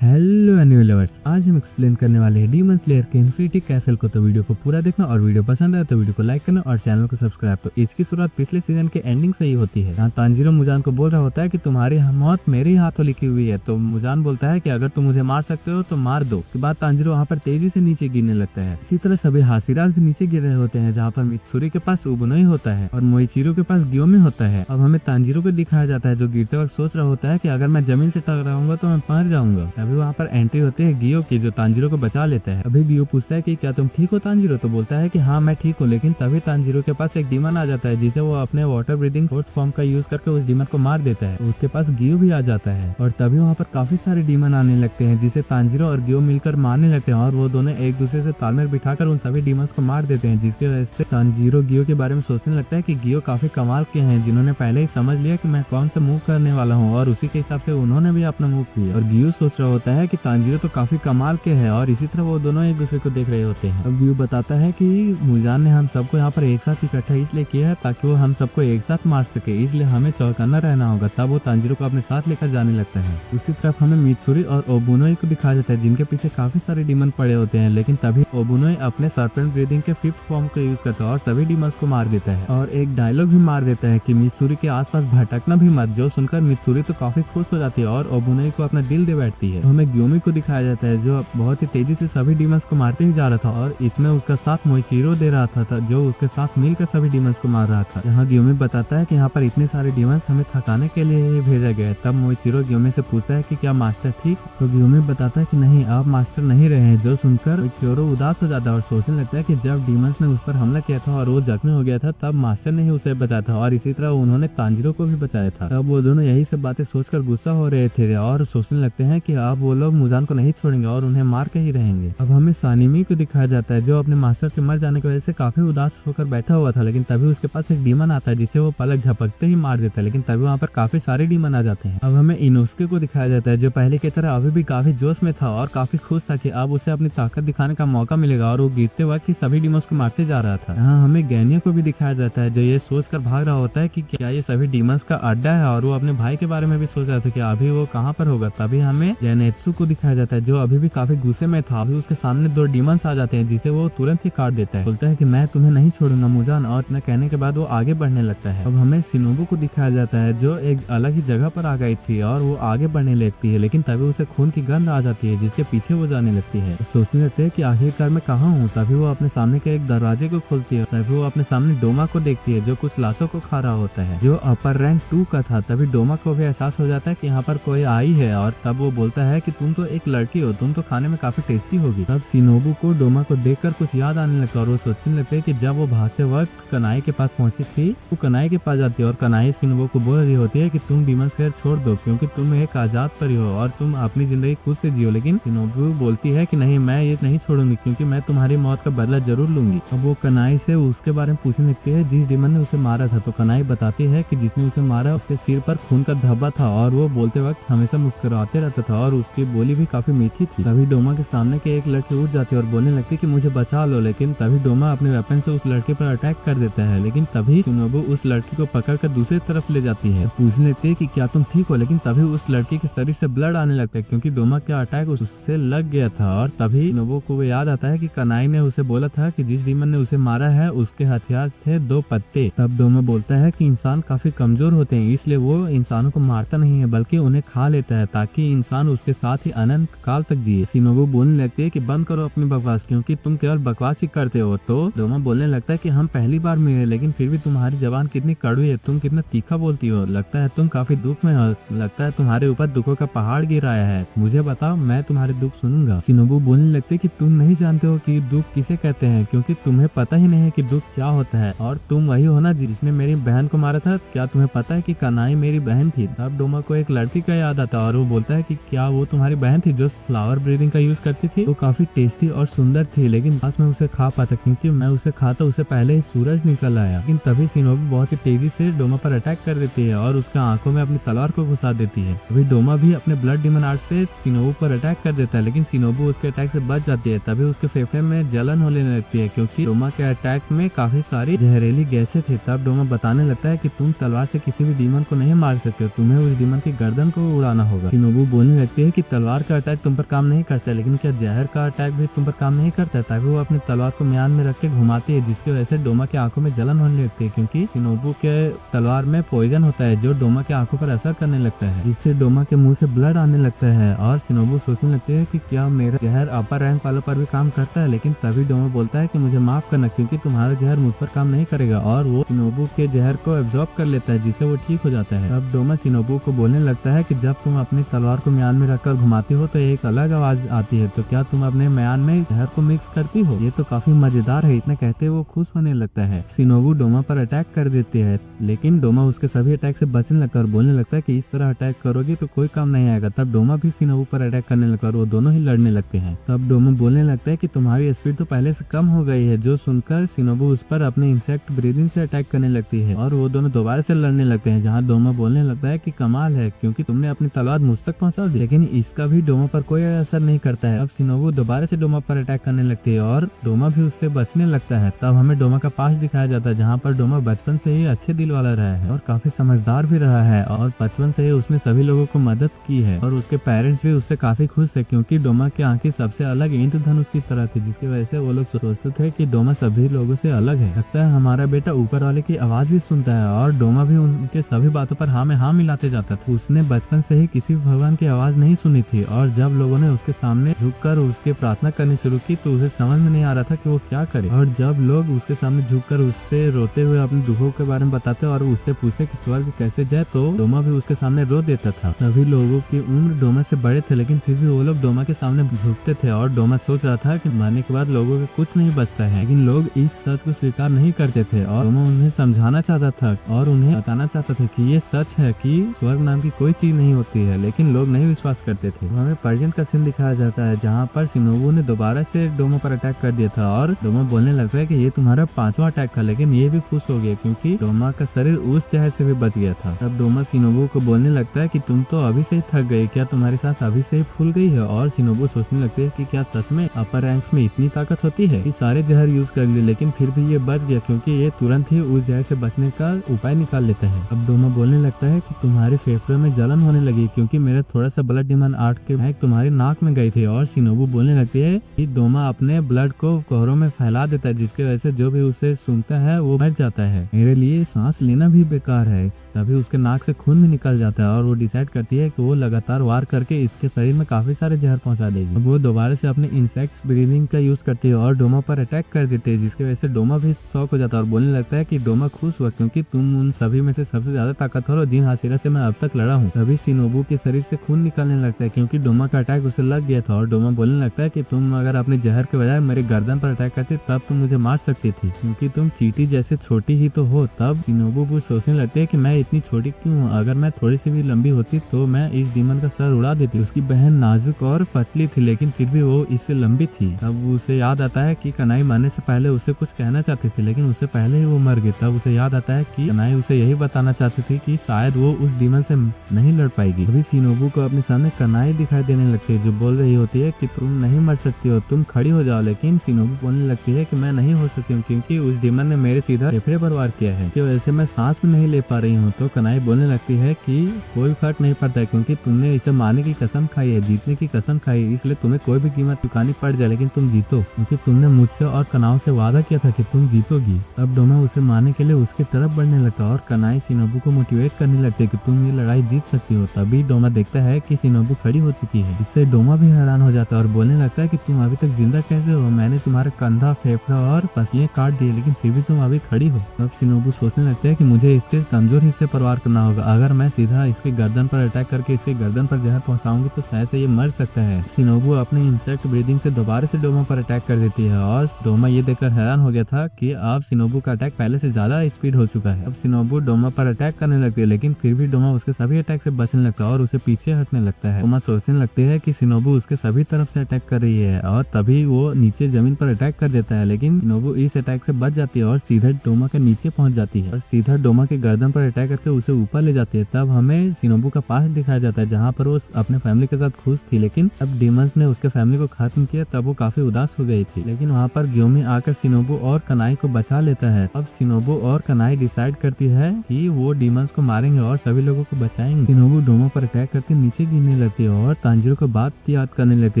Hello animal lovers, आज हम explain करने वाले हैं डीमन स्लेयर के इन्फिनिटी कैसल को। तो वीडियो को पूरा देखना और वीडियो पसंद आए तो वीडियो को लाइक करना और चैनल को सब्सक्राइब। तो इसकी शुरुआत पिछले सीजन के एंडिंग से ही होती है। यहाँ तांजीरो मुजान को बोल रहा होता है कि तुम्हारी मौत मेरे ही हाथों लिखी हुई है। तो मुजान बोलता है कि अगर तुम मुझे मार सकते हो तो मार दो। के बाद तांजीरो वहाँ पर तेजी से नीचे गिरने लगता है। इसी तरह सभी हासिराज भी नीचे गिर रहे होते हैं, जहाँ पर मित्सुरी के पास उबुनोई होता है और मोइचिरो के पास गियोमी होता है। अब हमें तांजीरो को दिखाया जाता है जो गिरते वक्त सोच रहा होता है कि अगर मैं जमीन से टकराऊंगा तो मैं मर जाऊंगा। तभी वहाँ पर एंट्री होती है गियो की, जो तांजीरो को बचा लेता है। अभी गियो पूछता है कि क्या तुम ठीक हो तांजीरो? तो बोलता है कि हाँ मैं ठीक हूँ। लेकिन तभी तांजीरो के पास एक डीमन आ जाता है जिसे वो अपने वाटर ब्रीदिंग फोर्थ फॉर्म का यूज करके उस डीमन को मार देता है। उसके पास गियो भी आ जाता है और तभी वहाँ पर काफी सारे डीमन आने लगते हैं जिसे तांजीरो और गियो मिलकर मारने लगते हैं और वो दोनों एक दूसरे से तालमेल बिठाकर उन सभी डीमंस को मार देते हैं, जिसकी वजह से तांजीरो गियो के बारे में सोचने लगता है कि गियो काफी कमाल के हैं, जिन्होंने पहले ही समझ लिया कि मैं कौन सा मूव करने वाला हूँ और उसी के हिसाब से उन्होंने भी अपना मूव किया। और गियो सोच रहा होता है कि तांजीरो तो काफी कमाल के है और इसी तरह वो दोनों एक दूसरे को देख रहे होते हैं। अब गियो बताता है कि मुजान ने हम सबको यहाँ पर एक साथ इकट्ठा इसलिए किया है ताकि वो हम सबको एक साथ मार सके, इसलिए हमें चौकन्ना रहना होगा। तब वो तांजीरो को अपने साथ लेकर जाने लगता है। उसी तरफ हमें मित्सुरी और ओबुनोई को दिखाया जाता है जिनके पीछे काफी सारे डीमन पड़े होते हैं। लेकिन तभी ओबुनोई अपने सर्पेंट ब्रीदिंग के फिफ्थ फॉर्म का यूज करता है और सभी डीमंस को मार देता है और एक डायलॉग भी मार देता है कि मित्सुरी के आसपास भटकना भी मत, जो सुनकर मित्सुरी तो काफी खुश हो जाती है और ओबुनोई को अपना दिल दे बैठती है। तो हमें गियोमी को दिखाया जाता है जो बहुत ही तेजी से सभी डीमंस को मारते ही जा रहा था और इसमें उसका साथ मोइचिरो दे रहा था जो उसके साथ मिलकर सभी डीमंस को मार रहा था। यहाँ गियोमी बताता है कि यहाँ पर इतने सारे डीमंस हमें थकाने के लिए ही भेजा गया है। तब मोइचिरो गियोमी से पूछता है कि क्या मास्टर ठीक? तो गियोमी बताता है कि नहीं, आप मास्टर नहीं रहे हैं। जो सुनकर मोइचिरो उदास हो जाता है और सोचने लगता है कि जब डीमंस ने उस पर हमला किया था और वो जख्मी हो गया था तब मास्टर ने ही उसे बचाया था और इसी तरह उन्होंने तांजीरो को भी बचाया था। अब वो दोनों यही सब बातें सोचकर गुस्सा हो रहे थे और सोचने लगते हैं कि अब वो लोग मुजान को नहीं छोड़ेंगे और उन्हें मार के ही रहेंगे। अब हमें सानिमी को दिखाया जाता है जो अपने मास्टर के मर जाने की वजह से काफी उदास होकर बैठा हुआ था, लेकिन तभी उसके पास एक डीमन आता है जिसे वो पलक झपकते ही मार देता है। लेकिन तभी वहाँ पर काफी सारे डीमन आ जाते हैं। अब हमें इनोस्के को दिखाया जाता है जो पहले की तरह अभी भी काफी जोश में था और काफी खुश था कि अब उसे अपनी ताकत दिखाने का मौका मिलेगा और वो गिरते वक्त ही सभी डीमंस को मारते जा रहा था। यहाँ हमें गैनिया को भी दिखाया जाता है जो ये सोचकर भाग रहा होता है कि क्या ये सभी डीमंस का अड्डा है और वो अपने भाई के बारे में भी सोच रहा था कि अभी वो कहाँ पर होगा। तभी हमें जेनेत्सु को दिखाया जाता है जो अभी भी काफी गुस्से में था। अभी उसके सामने दो डीमंस आ जाते हैं जिसे वो तुरंत ही काट देता है। बोलता है कि मैं तुम्हें नहीं छोड़ूंगा मुजान, और इतना कहने के बाद वो आगे बढ़ने लगता है। अब हमें शिनोबु को दिखाया जाता है जो एक अलग ही जगह पर आ गई थी और वो आगे बढ़ने लगती है, लेकिन तभी उसे खून की गंध आ जाती है जिसके पीछे वो जाने लगती है। सोचने लगते है कि आखिरकार मैं कहाँ हूँ। तभी वो अपने सामने के एक दरवाजे को खोलती है। तभी वो अपने सामने डोमा को देखती है जो कुछ लाशों को खा रहा होता है जो अपर रैंक 2 का था। तभी डोमा को भी एहसास हो जाता है कि यहाँ पर कोई आई है और तब वो बोलता है कि तुम तो एक लड़की हो, तुम तो खाने में काफी टेस्टी होगी। तब शिनोबु को डोमा को देखकर कुछ याद आने लगता है और वो सोचने लगते है कि जब वो भागते वक्त कनाई के पास पहुंची थी, वो कनाई के पास जाती है और कनाई शिनोबु को बोल रही होती है कि तुम डीमन स्लेयर छोड़ दो क्योंकि तुम एक आजाद परी हो और तुम अपनी जिंदगी खुद से जियो। लेकिन शिनोबु बोलती है कि नहीं, मैं ये नहीं छोड़ूंगी क्योंकि मैं तुम्हारी मौत का बदला जरूर लूंगी। अब वो कनाई से उसके बारे में पूछने लगती है जिस डीमन ने उसे मारा था। तो कनाई बताती है कि जिसने उसे मारा उसके सिर पर खून का धब्बा था और वो बोलते वक्त हमेशा मुस्कुराते रहता था और उसकी बोली भी काफी मीठी थी। तभी डोमा के सामने के एक लड़की उठ जाती है और बोलने लगती है कि मुझे बचा लो, लेकिन तभी डोमा अपने वेपन से उस लड़के पर अटैक कर देता है। लेकिन तभी शिनोबु उस लड़की को पकड़कर दूसरी तरफ ले जाती है। पूछने लगती है कि क्या तुम ठीक हो, लेकिन तभी उस लड़की के शरीर से ब्लड आने लगता है क्योंकि डोमा का अटैक उससे लग गया था। और तभी शिनोबु को याद आता है कि कनाई ने उसे बोला था कि जिस डीमन ने उसे मारा है उसके हथियार थे 2 पत्ते। तब डोमा बोलता है कि इंसान काफी कमजोर होते हैं इसलिए वो इंसानों को मारता नहीं है बल्कि उन्हें खा लेता है ताकि इंसान उसके साथ ही अनंत काल तक जिए। शिनोबु बोलने लगती है कि बंद करो अपनी बकवास क्योंकि तुम केवल बकवास ही करते हो। तो डोमा बोलने लगता है कि हम पहली बार मिले लेकिन फिर भी तुम्हारी जबान कितनी कड़वी है, तुम कितना तीखा बोलती हो, लगता है तुम काफी दुख में हो, लगता है तुम्हारे ऊपर दुखों का पहाड़ गिर आया है, मुझे बताओ मैं तुम्हारे दुख सुनूंगा। शिनोबु बोलने लगते है कि तुम नहीं जानते हो कि दुख किसे कहते हैं क्योंकि तुम्हें पता ही नहीं है कि दुख क्या होता है और तुम वही हो ना जिसने मेरी बहन को मारा था। क्या तुम्हें पता है कि कनाई मेरी बहन थी? तब डोमा को एक लड़की का याद आता है और वो बोलता है कि क्या वो तुम्हारी बहन थी जो फ्लावर ब्रीदिंग का यूज करती थी? वो काफी टेस्टी और सुंदर थी लेकिन आज मैं उसे खा पाता क्योंकि मैं उसे खाता उससे पहले ही सूरज निकल आया। लेकिन तभी शिनोबु बहुत ही तेजी से डोमा पर अटैक कर देती है और उसके आंखों में अपनी तलवार को घुसा देती है। अभी डोमा भी अपने ब्लड डीमन आर्ट से शिनोबु पर अटैक कर देता है लेकिन शिनोबु उसके अटैक से बच जाती है। तभी उसके फेफड़े में जलन होने लगती है क्योंकि डोमा के अटैक में काफी सारी जहरीली गैसें थी। तब डोमा बताने लगता है कि तुम तलवार से किसी भी डीमन को नहीं मार सकते, तुम्हें उस डीमन की गर्दन को उड़ाना होगा। शिनोबु बोलने लगती है कि तलवार का अटैक तुम पर काम नहीं करता है, लेकिन क्या जहर का अटैक भी तुम पर काम नहीं करता है? तभी वो अपनी तलवार को म्यान में रख के घुमाती है, जिसकी वजह से डोमा की आंखों में जलन होने लगती है, क्योंकि शिनोबू के तलवार में पॉइजन होता है जो डोमा के आंखों पर असर करने लगता है, जिससे डोमा के मुंह से ब्लड आने लगता है। और शिनोबू सोचने लगती है कि क्या मेरा जहर अपर रैंक वालों पर भी काम करता है, लेकिन तभी डोमा बोलता है कि मुझे माफ करना, क्योंकि तुम्हारा जहर मुझ पर काम नहीं करेगा। और वो शिनोबू के जहर को एब्जॉर्ब कर लेता है, जिससे वो ठीक हो जाता है। अब डोमा शिनोबू को बोलने लगता है कि जब तुम अपनी तलवार को म्यान में रखकर घुमाती हो तो एक अलग आवाज आती है, तो क्या तुम अपने म्यान में जहर को मिक्स करती हो? ये तो काफी मजेदार है। इतना कहते वो खुश होने लगता है। शिनोबू डोमा पर अटैक कर देती है, लेकिन डोमा उसके सभी अटैक से बचने लगता है और बोलने लगता है कि इस तरह अटैक करोगी तो कोई काम नहीं आएगा। तब डोमा भी शिनोबू पर अटैक करने लगता है और वो दोनों ही लड़ने लगते हैं। तब डोमा बोलने लगता है कि तुम्हारी स्पीड तो पहले से कम हो गई है, जो सुनकर शिनोबू उस पर अपने इंसेक्ट ब्रीदिंग से अटैक करने लगती है और वो दोनों दोबारा से लड़ने लगते हैं, जहाँ डोमा बोलने लगता है कि कमाल है, क्योंकि तुमने अपनी तलवार मुझ तक पहुंचा दी। लेकिन इसका भी डोमा पर कोई असर नहीं करता है। अब शिनोबू दोबारा से डोमा पर अटैक करने लगती है और डोमा भी उससे बचने लगता है। तब हमें डोमा का पास्ट दिखाया जाता है, जहाँ पर डोमा बचपन से ही अच्छे दिल वाला रहा है और काफी समझदार भी रहा है, और बचपन से ही उसने सभी लोगों को मदद की है और उसके पेरेंट्स भी उससे काफी खुश थे, क्योंकि डोमा की आंखें सबसे अलग इंद्रधनुष की तरह थी, जिसकी वजह से वो लोग सोचते थे कि डोमा सभी लोगों से अलग है। लगता है हमारा बेटा ऊपर वाले की आवाज भी सुनता है, और डोमा भी उनके सभी बातों पर हाँ में हाँ मिलाते जाता था। उसने बचपन से ही किसी भगवान की आवाज नहीं सुनी थी, और जब लोगों ने उसके सामने झुककर उसके प्रार्थना करनी शुरू की तो उसे समझ में नहीं आ रहा था कि वो क्या करे। और जब लोग उसके सामने झुककर उससे रोते हुए अपने दुखों के बारे में बताते और उससे पूछते कि स्वर्ग कैसे जाए, तो डोमा भी उसके सामने रो देता था। सभी लोगों की उम्र डोमा से बड़े थे, लेकिन फिर भी वो लोग डोमा के सामने झुकते थे, और डोमा सोच रहा था कि मरने के बाद लोगों को कुछ नहीं बचता है। लेकिन लोग इस सच को स्वीकार नहीं करते थे, और डोमा उन्हें समझाना चाहता था और उन्हें बताना चाहता था कि ये सच है कि स्वर्ग नाम की कोई चीज नहीं होती है, लेकिन लोग नहीं विश्वास करते थे। हमें पर्शियन का सीन दिखाया जाता है, जहाँ पर शिनोबू ने दोबारा से डोमा पर अटैक कर दिया था, और डोमा बोलने लगता है कि ये तुम्हारा 5वां अटैक था, लेकिन ये भी खुश हो गया क्योंकि डोमा का शरीर उस जहर से भी बच गया था। तब डोमा शिनोबू को बोलने लगता है कि तुम तो अभी से ही थक गई, क्या तुम्हारी सांस अभी से ही फूल गई है? और शिनोबू सोचने लगते है कि क्या सच में अपर रैंक्स में इतनी ताकत होती है कि सारे जहर यूज कर लिए, लेकिन फिर भी ये बच गया, क्योंकि ये तुरंत ही उस जहर से बचने का उपाय निकाल लेता है। अब डोमा बोलने लगता है कि तुम्हारे फेफड़ों में जलन होने लगी, क्योंकि मेरा थोड़ा सा ब्लड डिमांड आर्ट के महक तुम्हारी नाक में गई थी। और शिनोबू बोलने लगती है कि डोमा अपने ब्लड को कोहरों में फैला देता है, जिसकी वजह से जो भी उसे सूंघता है वो मर जाता है। मेरे लिए सांस लेना भी बेकार है। तभी उसके नाक से खून भी निकल जाता है, और वो डिसाइड करती है कि वो लगातार वार करके इसके शरीर में काफी सारे जहर पहुंचा देगी। अब वो दोबारा से अपने इंसेक्ट्स ब्रीदिंग का यूज करती है और डोमा पर अटैक कर देती है, जिसकी वजह से डोमा भी शॉक हो जाता है और बोलने लगता है कि डोमा खुश हुआ, क्योंकि तुम उन सभी में से सबसे ज्यादा ताकतवर हो जिन हाशिरा से मैं अब तक लड़ा हूँ। तभी शिनोबू के शरीर से खून निकलने लगता है, क्योंकि डोमा का अटैक उसे लग गया था, और डोमा बोलने लगता है कि तुम अगर अपने जहर के बजाय मेरे गर्दन पर अटैक करती तब तुम मुझे मार सकती थी, क्योंकि तुम चींटी जैसे छोटी ही तो हो। तब शिनोबू सोचने लगते है कि मैं इतनी छोटी क्यों हूँ, अगर मैं थोड़ी सी भी लंबी होती तो मैं इस डीमन का सर उड़ा देती। उसकी बहन नाजुक और पतली थी, लेकिन फिर भी वो इससे लंबी थी। तब उसे याद आता है कि कनाई मरने से पहले उसे कुछ कहना चाहती थी, लेकिन उससे पहले ही वो मर गई। तब उसे याद आता है कि कनाई उसे यही बताना चाहती थी कि शायद वो उस डीमन से नहीं लड़ पाएगी। अभी शिनोबू को अपने सामने कनाई दिखाई देने लगती है, जो बोल रही होती है कि तुम नहीं मर सकती हो, तुम खड़ी हो जाओ। लेकिन शिनोबू बोलने लगती है कि मैं नहीं हो सकती हूँ, क्योंकि उस डीमन ने मेरे सीधा फेफड़े पर वार किया है, कि वैसे मैं सांस भी नहीं ले पा रही हूँ। तो कनाई बोलने लगती है कि कोई फर्क नहीं पड़ता है, क्योंकि तुमने इसे मारने की कसम खाई है, जीतने की कसम खाई है, इसलिए तुम्हें कोई भी कीमत चुकानी पड़ जाए, लेकिन तुम जीतो, क्योंकि तुमने मुझसे और कनाई से वादा किया था कि तुम जीतोगी। अब डोमा उसे मारने के लिए उसकी तरफ बढ़ने लगता है, और कनाई शिनोबू को मोटिवेट करने लगती है कि तुम ये लड़ाई जीत सकती हो। तभी डोमा देखता है कि शिनोबू खड़ी हो चुकी है, इससे डोमा भी हैरान हो जाता है और बोलने लगता है कि तुम अभी तक जिंदा कैसे हो? मैंने तुम्हारा कंधा, फेफड़ा और पसलियां काट दिए, लेकिन फिर भी तुम अभी खड़ी हो। अब शिनोबू सोचने लगता है कि मुझे इसके कमजोर हिस्से पर वार करना होगा, अगर मैं सीधा इसके गर्दन पर अटैक करके इसके गर्दन पर जहर पहुंचाऊंगी तो शायद से ये मर सकता है। शिनोबू अपने इंसेक्ट ब्रीदिंग से दोबारा से डोमा पर अटैक कर देती है, और डोमा ये देखकर हैरान हो गया था कि अब शिनोबू का अटैक पहले से ज्यादा स्पीड हो चुका है। अब शिनोबू डोमा पर अटैक करने लगती है, लेकिन फिर भी डोमा उसके सभी अटैक से बचने लगता है और उसे पीछे हटने लगता है। डोमा सोचने लगती है कि शिनोबू उसके सभी तरफ से अटैक कर रही है, और तभी वो नीचे जमीन पर अटैक कर देता है, लेकिन शिनोबू इस अटैक से बच जाती है और सीधा डोमा के नीचे पहुंच जाती है और सीधा डोमा के गर्दन पर अटैक करके उसे ऊपर ले जाती है। तब हमें शिनोबू का पास्ट दिखाया जाता है, जहाँ पर वो अपने फैमिली के साथ खुश थी, लेकिन अब डीमंस ने उसके फैमिली को खत्म किया, तब वो काफी उदास हो गई थी। लेकिन वहाँ पर ग्योमी आकर शिनोबू और कनाई को बचा लेता है। अब शिनोबू और कनाई डिसाइड करती है कि वो डीमंस को मारेंगे और सभी लोगों को बचाएंगे। शिनोबू डोमा पर अटैक करके नीचे गिरने करने लगती है और तांजीरो को बात याद करने लगती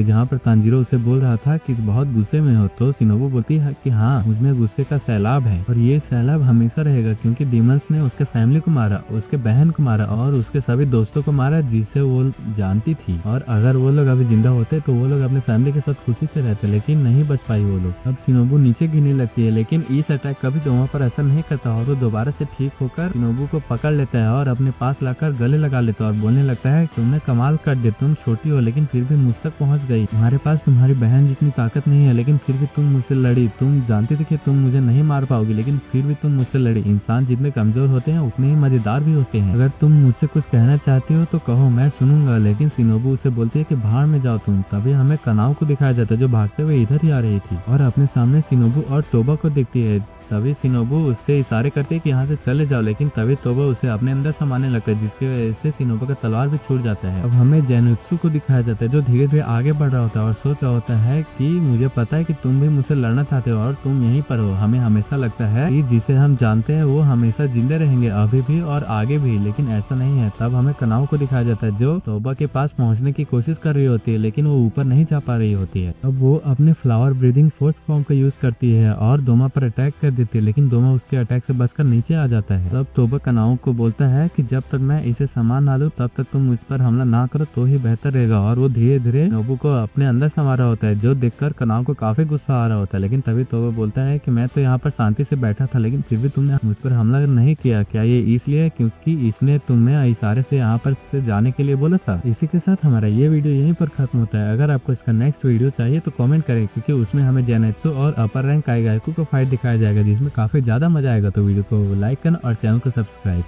है, जहाँ पर तांजीरो उसे बोल रहा था कि बहुत गुस्से में हो। तो शिनोबू बोलती है कि हाँ, मुझमें गुस्से का सैलाब है और ये सैलाब हमेशा रहेगा, क्योंकि डीमंस ने उसके फैमिली को मारा, उसके बहन को मारा और उसके सभी दोस्तों को मारा जिसे वो जानती थी। और अगर वो लोग अभी जिंदा होते तो वो लोग अपने फैमिली के साथ खुशी से रहते, लेकिन नहीं बच पाई वो लोग। अब शिनोबू नीचे गिरने लगती है, लेकिन इस अटैक कभी दोमा पर असर नहीं करता और वो दोबारा से ठीक होकर शिनोबू को पकड़ लेता है और अपने पास लाकर गले लगा लेता है और बोलने लगता है, तुमने कमाल कर दिया, तुम छोटी हो लेकिन फिर भी मुझ तक पहुंच गई। तुम्हारे पास तुम्हारी बहन जितनी ताकत नहीं है, लेकिन फिर भी तुम मुझसे लड़ी। तुम जानती थी कि तुम मुझे नहीं मार पाओगी, लेकिन फिर भी तुम मुझसे लड़ी। इंसान जितने कमजोर होते हैं उतने ही मजेदार भी होते हैं। अगर तुम मुझसे कुछ कहना चाहती हो तो कहो, मैं सुनूंगा। लेकिन शिनोबू उसे बोलती है कि भाड़ में जाओ तुम। तभी हमें कनाओ को दिखाया जाता है, जो भागते हुए इधर ही आ रही थी और अपने सामने शिनोबू और तोबा को देखती है। तभी शिनोबू उससे इशारे करती है कि यहाँ से चले जाओ, लेकिन तभी तोबा उसे अपने अंदर समाने लगता है, जिसकी वजह से शिनोबू का तलवार भी छूट जाता है। अब हमें जेनुत्सु को दिखाया जाता है, जो धीरे धीरे आगे बढ़ रहा होता है और सोच रहा होता है कि मुझे पता है कि तुम भी मुझसे लड़ना चाहते हो और तुम यहीं पर हो। हमें हमेशा लगता है कि जिसे हम जानते हैं वो हमेशा जिंदे रहेंगे, अभी भी और आगे भी, लेकिन ऐसा नहीं है। तब हमें कनाओ को दिखाया जाता है, जो तोबा के पास पहुंचने की कोशिश कर रही होती है, लेकिन वो ऊपर नहीं जा पा रही होती है। अब वो अपने फ्लावर ब्रीदिंग फोर्थ फॉर्म का यूज करती है और दोमा पर अटैक कर देती है, लेकिन दोमा उसके अटैक से बचकर नीचे आ जाता है। तब तोबा कनाओ को बोलता है कि जब तक मैं इसे सामान ना लूं तब तक तुम मुझ पर हमला ना करो तो ही बेहतर रहेगा। और वो धीरे धीरे नोबू को अपने अंदर समा रहा होता है, जो देखकर कनाओ को काफी गुस्सा आ रहा होता है। लेकिन तभी तोबा बोलता है कि मैं तो यहाँ पर शांति से बैठा था, लेकिन फिर भी तुमने मुझ पर हमला नहीं किया। क्या ये इसलिए क्योंकि इसने तुम्हें इशारे से यहाँ पर से जाने के लिए बोला था? इसी के साथ हमारा ये वीडियो यहीं पर खत्म होता है। अगर आपको इसका नेक्स्ट वीडियो चाहिए तो कमेंट करें, क्योंकि उसमें हमें जेनेत्सु और अपर रैंक काइगायकू को फाइट दिखाया जाएगा, जिसमें काफी ज्यादा मजा आएगा। तो वीडियो को लाइक करना और चैनल को सब्सक्राइब